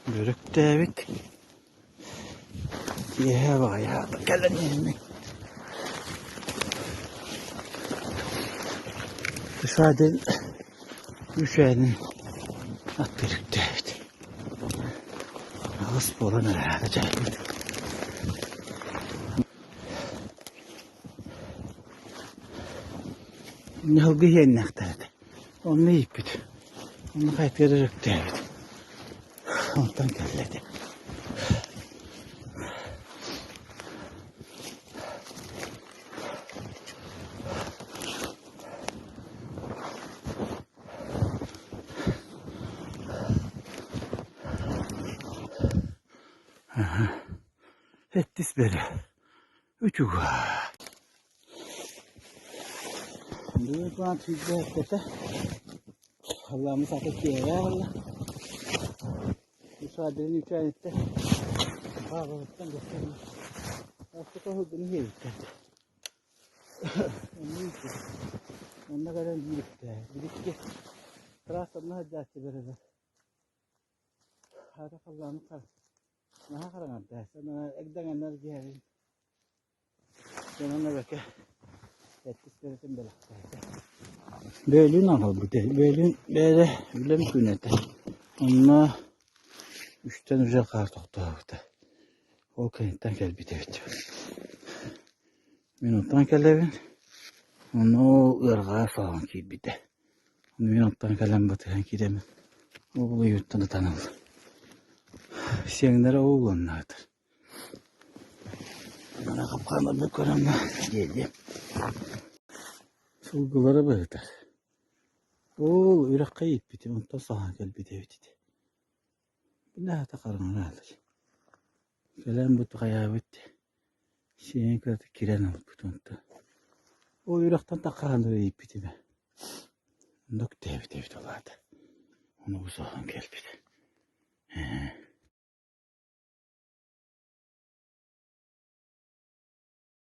Börük David. Diye bayağı da gelen yemek. Dışarıda düşenin at Börük David. Ağız bolan herhalde cahil. Yılgı yenneklerdi. Onu yiyip bitti. Onu kayıt Börük David. Ondan kelledi. Ettis beri. Üçü var. Şimdi bu an tüzde hakikaten. Allah'ımız hakikaten ya valla. Müsaadenin 3 ayette. Bağlılıktan göstermiyor. Artık o hızını yedirdi. Onu yiyecek. Onunla kadar birlikte. Birlikte. Kırasımla hadi açtı beraber. Hadi Allah'ımı kar. Naha karangan dersen bana ekden enerji yerin. Ben ona bakı. Ettis veresim böyle. Bölüğün anal bu değil. Bölüğün böyle öyle mi künete? Onunla 3'ten ücret kartok doğdu. O kayıttan gel bir devit. Minuttan gelevin. Onu ırgağa falan ki bir de. Onu minuttan gelen batıran ki demin. O bu yurttan da tanıldı. Senlere oğlanlardır. Bana kapkanlar bir koramla geldim. Sulgulara böyle. Oğul ürek kayıp bitti. Ondan sağa gel bir devit. Bir daha da karına alır. Gelen bu kaya bitti. Şeyin kadar kiren alıp bitti. O yürekten takaranda yiyip bitti be. Nok devit olardı. Onu uzağa gel bitti.